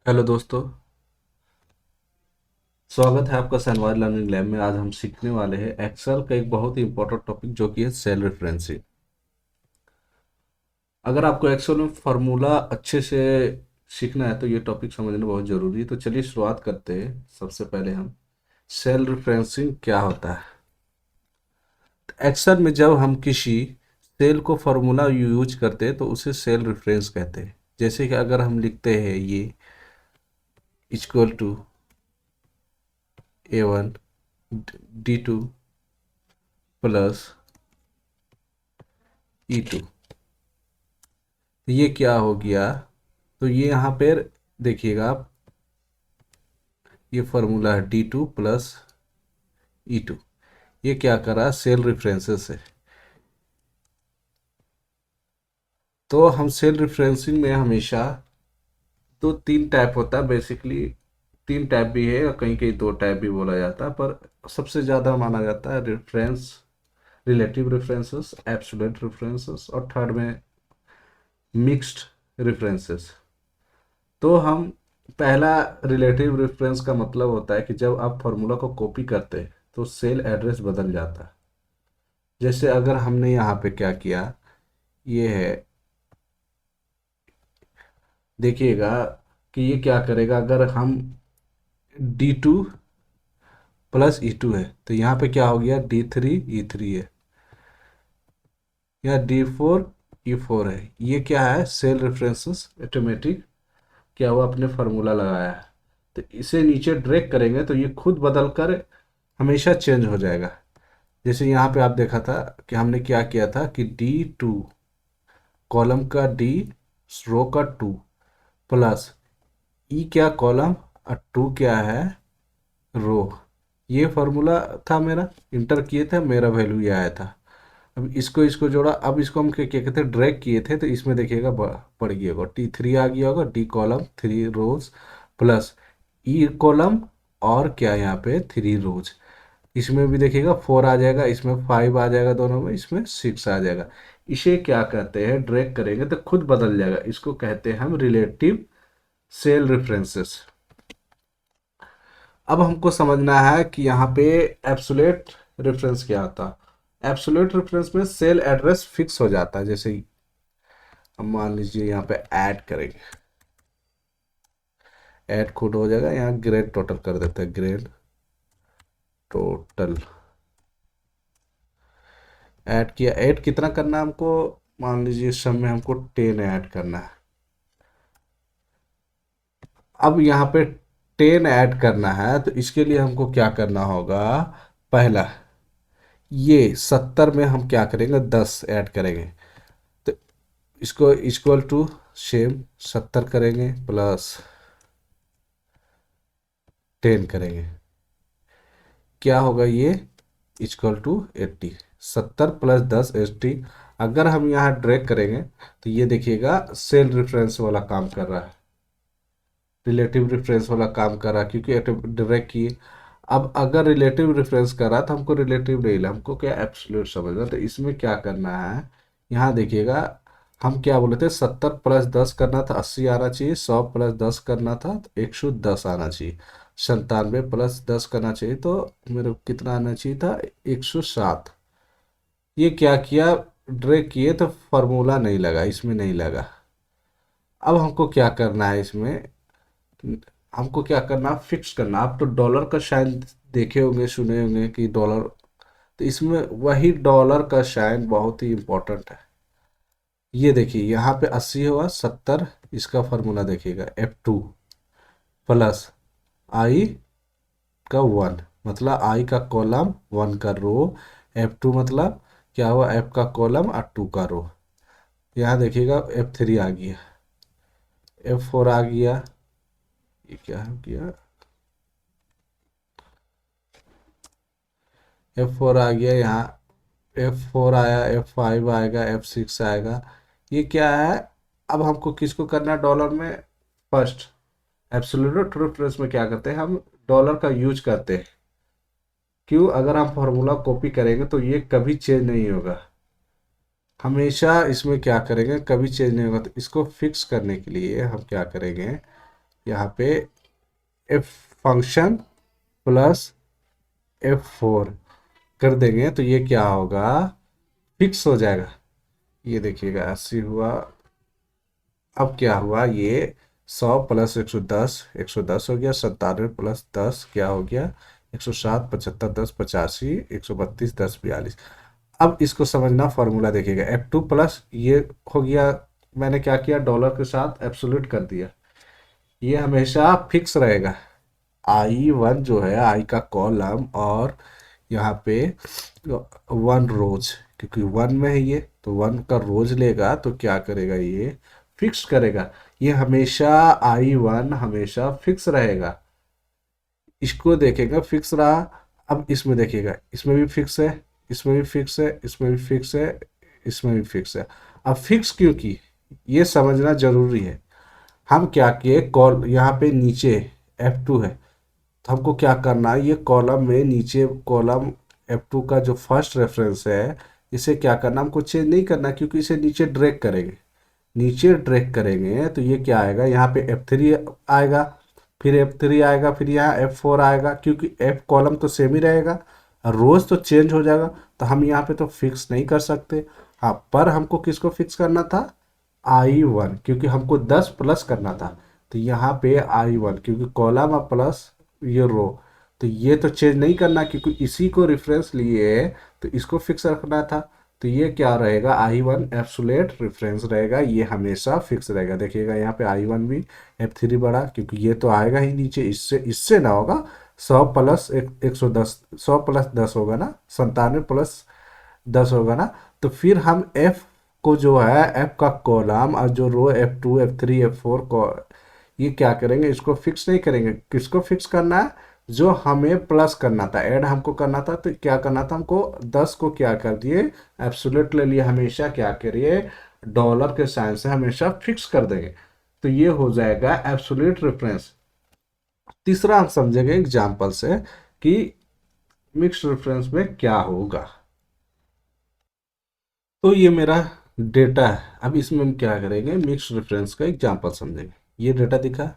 Hello दोस्तों। स्वागत है आपका सनवार लर्निंग लैब में। आज हम सीखने वाले हैं एक्सेल का एक बहुत ही इंपॉर्टेंट टॉपिक जो कि है सेल रेफरेंसिंग। अगर आपको एक्सेल में फार्मूला अच्छे से सीखना है तो ये टॉपिक समझना बहुत ज़रूरी है। तो चलिए शुरुआत करते हैं। सबसे पहले हम सेल रेफरेंसिंग क्या होता है। एक्सेल में जब हम किसी सेल को फार्मूला यूज करते हैं तो उसे सेल रेफरेंस कहते हैं। जैसे कि अगर हम लिखते हैं ये equal to A1 D2 plus E2, तो ये क्या हो गया। तो ये यहाँ पे देखिएगा आप, ये फार्मूला है D2 प्लस E2। ये क्या करा, सेल रेफरेंसेस है। तो हम सेल रेफरेंसिंग में हमेशा तो तीन टाइप होता है बेसिकली। तीन टाइप भी है और कहीं कहीं दो टाइप भी बोला जाता है, पर सबसे ज़्यादा माना जाता है reference, relative references, absolute references, और थर्ड में मिक्स्ड रेफरेंसेस। तो हम पहला रिलेटिव रेफरेंस का मतलब होता है कि जब आप फार्मूला को कॉपी करते हैं तो सेल एड्रेस बदल जाता है। जैसे अगर हमने यहाँ पे क्या किया, ये है, देखिएगा कि ये क्या करेगा। अगर हम D2 प्लस E2 है तो यहाँ पे क्या हो गया, D3 E3 है, या D4 E4 है। ये क्या है, सेल रेफरेंसेस ऑटोमेटिक क्या हुआ, अपने फार्मूला लगाया है। तो इसे नीचे ड्रैग करेंगे तो ये खुद बदल कर हमेशा चेंज हो जाएगा। जैसे यहाँ पे आप देखा था कि हमने क्या किया था कि D2 कॉलम का D, रो का 2 प्लस ई क्या कॉलम और 2 क्या है रो। ये फार्मूला था मेरा, इंटर किए थे, मेरा वैल्यू ये आया था। अब इसको इसको जोड़ा, अब इसको हम क्या क्या कहते हैं, ड्रैग किए थे, तो इसमें देखिएगा बढ़ गया होगा, T3 आ गया होगा, D कॉलम 3 रोज प्लस ई कॉलम और क्या यहाँ पे 3 रोज। इसमें भी देखिएगा 4 आ जाएगा, इसमें 5 आ जाएगा, दोनों में इसमें 6 आ जाएगा। इसे क्या कहते हैं, ड्रैग करेंगे तो खुद बदल जाएगा। इसको कहते हैं हम रिलेटिव सेल रेफरेंसेस। अब हमको समझना है कि यहाँ पे एब्सोल्यूट रेफरेंस क्या होता है। एब्सोल्यूट रेफरेंस में सेल एड्रेस फिक्स हो जाता है। जैसे हम मान लीजिए यहाँ पे ऐड करेंगे, ऐड खुद हो जाएगा। यहाँ ग्रेड टोटल कर देते हैं, ग्रेड टोटल ऐड किया। ऐड कितना करना है हमको, मान लीजिए इस समय हमको 10 ऐड करना है। अब यहाँ पे 10 ऐड करना है तो इसके लिए हमको क्या करना होगा, पहला ये 70 में हम क्या करेंगे, 10 ऐड करेंगे। तो इसको इक्वल टू सेम 70 करेंगे प्लस 10 करेंगे, क्या होगा ये इक्वल टू 80। 70 प्लस 10 80। अगर हम यहाँ ड्रैग करेंगे तो ये देखिएगा सेल रेफरेंस वाला काम कर रहा है, रिलेटिव रेफरेंस वाला काम कर रहा है, क्योंकि ड्रैग किए। अब अगर रिलेटिव रेफरेंस कर रहा तो हमको रिलेटिव नहीं लेना, हमको क्या एब्सोल्यूट समझना। तो इसमें क्या करना है, यहाँ देखिएगा हम क्या बोले थे, 70 प्लस 10 करना था 80 आना चाहिए, 100 प्लस 10 करना था तो 110 आना चाहिए, 97 प्लस 10 करना चाहिए तो मेरे को कितना आना चाहिए था, 107। ये क्या किया, ड्रैग किए तो फार्मूला नहीं लगा, इसमें नहीं लगा। अब हमको क्या करना है, इसमें हमको क्या करना, फिक्स करना। आप तो डॉलर का साइन देखे होंगे, सुने होंगे कि डॉलर, तो इसमें वही डॉलर का साइन बहुत ही इंपॉर्टेंट है। ये देखिए यहाँ पे 80 होगा, 70, इसका फार्मूला देखिएगा F2 प्लस आई का 1, मतलब आई का कॉलम 1 का रो, F2 मतलब क्या हुआ, F का कॉलम और 2 का रो। यहाँ देखिएगा F3 आ गया, F4 आ गया, ये क्या हो गया, F4 आ गया, यहाँ F4 आया, F5 आएगा, F6 आएगा। ये क्या है, अब हमको किसको करना है डॉलर में, फर्स्ट एब्सोल्यूट रेफरेंस में क्या करते हैं हम, डॉलर का यूज करते हैं। क्यों, अगर हम फार्मूला कॉपी करेंगे तो ये कभी चेंज नहीं होगा, हमेशा इसमें क्या करेंगे, कभी चेंज नहीं होगा। तो इसको फिक्स करने के लिए हम क्या करेंगे, यहाँ पे एफ फंक्शन प्लस F4 कर देंगे तो ये क्या होगा, फिक्स हो जाएगा। ये देखिएगा 80 हुआ। अब क्या हुआ, ये 100 प्लस 110, 110 हो गया, 97 प्लस 10 क्या हो गया, 107, 75, 10 85, 132, 10 42। अब इसको समझना, फॉर्मूला देखिएगा, F2 प्लस ये हो गया, मैंने क्या किया, डॉलर के साथ एब्सोल्यूट कर दिया, ये हमेशा फिक्स रहेगा। I1 जो है, आई का कॉलम, और यहाँ पे वन रोज, क्योंकि वन में है ये, तो वन का रोज लेगा तो क्या करेगा, ये फिक्स करेगा। ये हमेशा I1 हमेशा फिक्स रहेगा। इसको देखेगा फिक्स रहा। अब इसमें देखिएगा, इसमें भी फिक्स है, इसमें भी फिक्स है, इसमें भी फिक्स है, इसमें भी फिक्स है। अब फिक्स क्यों की, ये समझना जरूरी है। हम क्या किए, कॉल यहाँ पे नीचे F2 है, तो हमको क्या करना है, ये कॉलम में नीचे कॉलम F2 का जो फर्स्ट रेफरेंस है, इसे क्या करना, हमको चेंज नहीं करना, क्योंकि इसे नीचे ड्रैग करेंगे। नीचे ड्रैग करेंगे तो ये क्या आएगा, यहाँ पे F3 आएगा, फिर F3 आएगा, फिर यहाँ F4 आएगा, क्योंकि F कॉलम तो सेम ही रहेगा, रोज तो चेंज हो जाएगा, तो हम यहाँ पे तो फिक्स नहीं कर सकते। हाँ, पर हमको किसको फिक्स करना था, I1, क्योंकि हमको 10 प्लस करना था, तो यहाँ पे I1, क्योंकि कॉलम और प्लस ये रो, तो ये तो चेंज नहीं करना, क्योंकि इसी को रेफरेंस लिए, तो इसको फिक्स रखना था। तो ये क्या रहेगा, I1 एब्सोल्यूट रेफरेंस रहेगा, ये हमेशा फिक्स रहेगा। देखिएगा यहाँ पे I1 भी F3 बढ़ा, क्योंकि ये तो आएगा ही नीचे, इससे इससे ना होगा, 100 प्लस 110, 100 प्लस 10 होगा ना, 97 प्लस 10 होगा ना। तो फिर हम F को जो है, F का कॉलम और जो रो F2 F3 F4 को, ये क्या करेंगे, इसको फिक्स नहीं करेंगे। किसको फिक्स करना है, जो हमें प्लस करना था, ऐड हमको करना था, तो क्या करना था, हमको 10 को क्या कर दिए, एब्सोल्यूट ले लिए, हमेशा क्या करिए, डॉलर के साइन से हमेशा फिक्स कर देंगे, तो ये हो जाएगा एब्सोल्यूट रेफरेंस। तीसरा हम समझेंगे एग्जाम्पल से कि मिक्स रेफरेंस में क्या होगा। तो ये मेरा डेटा है, अब इसमें हम क्या करेंगे, मिक्स रेफरेंस का एग्जाम्पल समझेंगे। ये डेटा दिखा,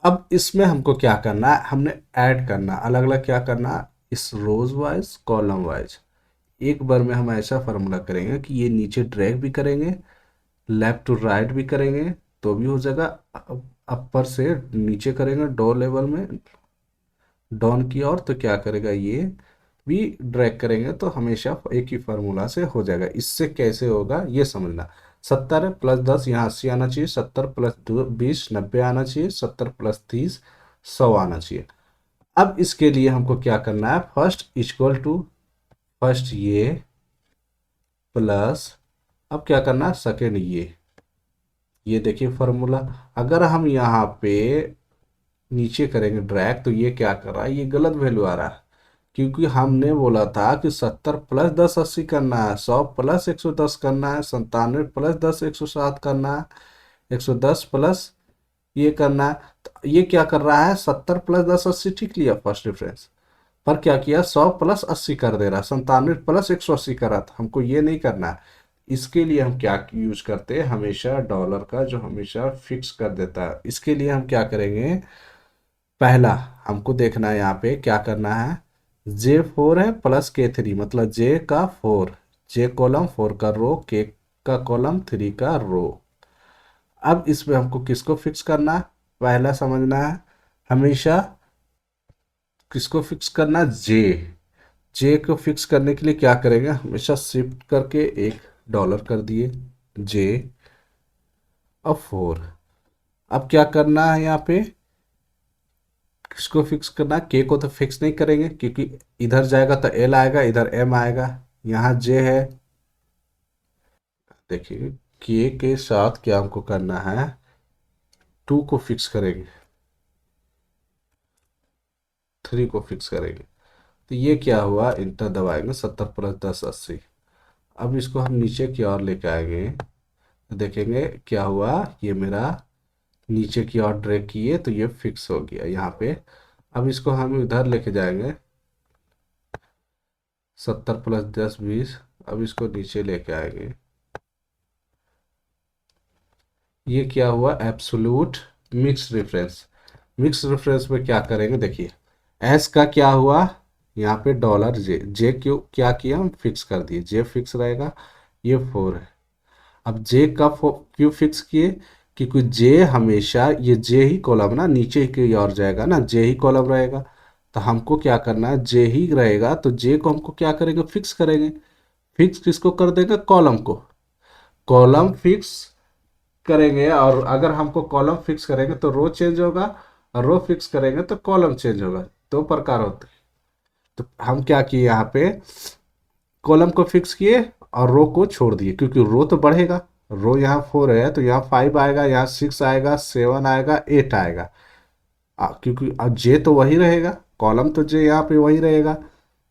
अब इसमें हमको क्या करना है, हमने ऐड करना, अलग अलग क्या करना, इस रोज वाइज कॉलम वाइज। एक बार में हम ऐसा फार्मूला करेंगे कि ये नीचे ड्रैग भी करेंगे, लेफ्ट टू राइट भी करेंगे तो भी हो जाएगा, अपर से नीचे करेंगे डो लेवल में, डाउन की ओर, तो क्या करेगा, ये भी ड्रैग करेंगे, तो हमेशा एक ही फार्मूला से हो जाएगा। इससे कैसे होगा ये समझना, 70 प्लस 10 यहाँ 80 आना चाहिए, 70 प्लस 20 90 आना चाहिए, 70 प्लस 30 100 आना चाहिए। अब इसके लिए हमको क्या करना है, फर्स्ट इक्वल टू, फर्स्ट ये प्लस, अब क्या करना है, सेकेंड ये देखिए फार्मूला। अगर हम यहाँ पे नीचे करेंगे ड्रैग, तो ये क्या कर रहा है, ये गलत वैल्यू आ रहा है, क्योंकि हमने बोला था कि 70 प्लस 10 80 करना है, 100 प्लस 110 करना है, 97 प्लस 10 107 करना है, 110 प्लस ये करना है। तो ये क्या कर रहा है, 70 प्लस 10 80 ठीक लिया फर्स्ट डिफरेंस, पर क्या किया, 100 प्लस 80 कर दे रहा, 97 प्लस 180 कर रहा था, हमको ये नहीं करना है। इसके लिए हम क्या यूज करते हैं, हमेशा डॉलर का जो हमेशा फिक्स कर देता है। इसके लिए हम क्या करेंगे, पहला हमको देखना है, यहाँ पे क्या करना है, J4 है प्लस K3, मतलब J का 4, J कॉलम 4 का रो, K का कॉलम 3 का रो। अब इसमें हमको किसको फिक्स करना है, पहला समझना है, हमेशा किसको फिक्स करना, जे को फिक्स करने के लिए क्या करेंगे, हमेशा शिफ्ट करके एक डॉलर कर दिए, जे और 4। अब क्या करना है, यहाँ पे किसको फिक्स करना है, के को तो फिक्स नहीं करेंगे, क्योंकि इधर जाएगा तो एल आएगा, इधर एम आएगा, यहाँ जे है। देखिए के साथ क्या हमको करना है, 2 को फिक्स करेंगे, 3 को फिक्स करेंगे, तो ये क्या हुआ, इंटर दबाएंगे, 70 प्लस 10 80। अब इसको हम नीचे की ओर लेके आएंगे, तो देखेंगे क्या हुआ, ये मेरा नीचे की ओर ड्रैग किए तो ये फिक्स हो गया यहाँ पे। अब इसको हम इधर लेके जाएंगे, 70 प्लस 10 20, अब इसको नीचे लेके आएंगे, ये क्या हुआ, absolute mix reference. Mix reference में क्या करेंगे, देखिए एस का क्या हुआ, यहाँ पे डॉलर जे, जे क्यों क्या किया हम फिक्स कर दिए, जे फिक्स रहेगा, ये 4 है। अब जे का क्यों फिक्स किए, क्योंकि जे हमेशा ये जे ही कॉलम ना नीचे की ओर जाएगा ना, जे ही कॉलम रहेगा, तो हमको क्या करना है, जे ही रहेगा तो जे को हमको क्या करेंगे, फिक्स करेंगे। फिक्स किसको कर देंगे, कॉलम को। कॉलम फिक्स करेंगे, और अगर हमको कॉलम फिक्स करेंगे तो रो चेंज होगा, और रो फिक्स करेंगे तो कॉलम चेंज होगा। दो प्रकार होते हैं। तो हम क्या किए यहाँ पे, कॉलम को फिक्स किए और रो को छोड़ दिए, क्योंकि रो तो बढ़ेगा। रो यहाँ 4 है तो यहाँ 5 आएगा, यहाँ 6 आएगा, 7 आएगा, 8 आएगा। क्योंकि अब जे तो वही रहेगा, कॉलम तो जे यहाँ पे वही रहेगा।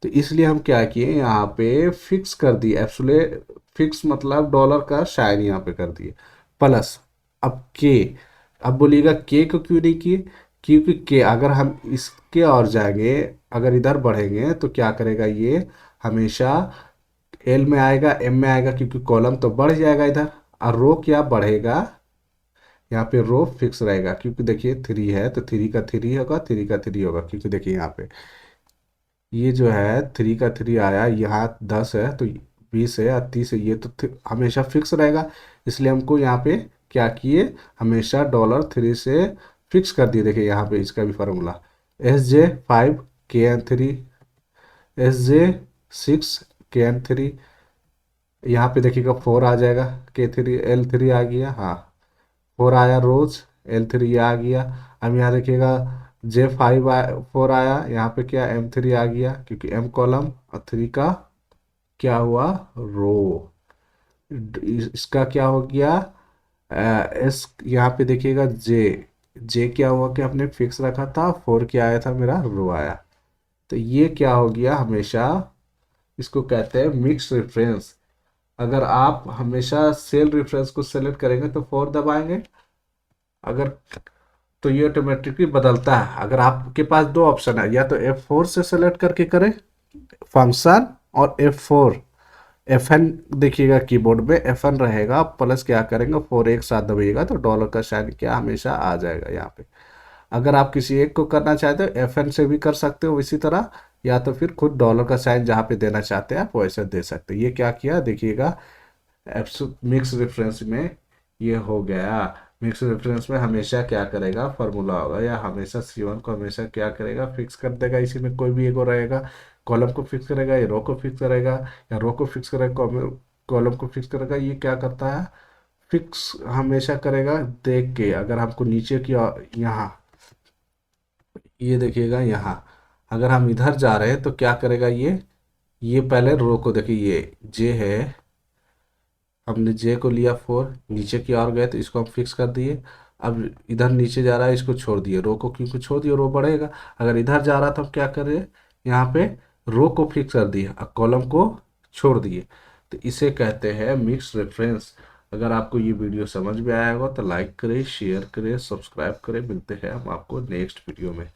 तो इसलिए हम क्या किए, यहाँ पे फिक्स कर दिए एब्सोल्यूट। फिक्स मतलब डॉलर का साइन यहाँ पे कर दिए, प्लस अब के। अब बोलिएगा के को क्यों नहीं किए, क्योंकि के अगर हम इसके और जाएंगे, अगर इधर बढ़ेंगे तो क्या करेगा ये, हमेशा एल में आएगा, एम में आएगा, क्योंकि कॉलम तो बढ़ जाएगा इधर, और रो क्या बढ़ेगा, यहाँ पे रो फिक्स रहेगा, क्योंकि देखिए 3 है तो 3 का 3 होगा, 3 का 3 होगा, क्योंकि देखिए यहाँ पे ये जो है 3 का 3 आया, यहाँ 10 है तो 20 है और 30 है, ये तो हमेशा फिक्स रहेगा। इसलिए हमको यहाँ पे क्या किए, हमेशा $3 से फिक्स कर दिए। देखिए यहाँ पे इसका भी formula, SJ5 KN3, SJ6 KN3, यहाँ पे देखिएगा 4 आ जाएगा, L3 आ गया, हाँ 4 आया रोज, L3 आ गया। अब यहाँ देखिएगा J5 4 आया, यहाँ पे क्या M3 आ गया, क्योंकि M कॉलम और 3 का क्या हुआ, रो। इसका क्या हो गया, एस, यहाँ पे देखिएगा जे, जे क्या हुआ कि आपने फिक्स रखा था, 4 क्या आया था, मेरा रो आया। तो ये क्या हो गया, हमेशा इसको कहते हैं मिक्स रेफरेंस। अगर आप हमेशा सेल रेफरेंस को सेलेक्ट करेंगे तो 4 दबाएंगे, अगर तो ये ऑटोमेटिकली बदलता है। अगर आपके पास दो ऑप्शन है, या तो F4 से सेलेक्ट करके करें फंक्शन, और F4 FN देखिएगा कीबोर्ड में FN रहेगा, प्लस क्या करेंगे 4 एक साथ दबाइएगा तो डॉलर का साइन क्या हमेशा आ जाएगा यहाँ पे। अगर आप किसी एक को करना चाहते हो FN से भी कर सकते हो इसी तरह, या तो फिर खुद डॉलर का साइन जहाँ पे देना चाहते हैं आप वैसे दे सकते हो। ये क्या किया देखिएगा, मिक्स रेफरेंस में ये हो गया। मिक्स रेफरेंस में हमेशा क्या करेगा, फार्मूला होगा, या हमेशा C1 को हमेशा क्या करेगा, फिक्स कर देगा। इसी में कोई भी एक और रहेगा, कॉलम को फिक्स करेगा, या रो को फिक्स करेगा, या रो को फिक्स करेगा, कॉलम को फिक्स करेगा। ये क्या करता है, फिक्स हमेशा करेगा देख के। अगर हमको नीचे की यहाँ ये देखिएगा, यहाँ अगर हम इधर जा रहे हैं तो क्या करेगा ये पहले रो को देखिए, ये जे है, हमने जे को लिया 4, नीचे की ओर गए तो इसको हम फिक्स कर दिए। अब इधर नीचे जा रहा है, इसको छोड़ दिए, रो को क्योंकि छोड़ दिए रो बढ़ेगा। अगर इधर जा रहा था हम क्या करें, यहाँ पे रो को फिक्स कर दिए और कॉलम को छोड़ दिए। तो इसे कहते हैं मिक्स रेफरेंस। अगर आपको ये वीडियो समझ में आया होगा तो लाइक करें, शेयर करें, सब्सक्राइब करें। मिलते हैं हम आपको नेक्स्ट वीडियो में।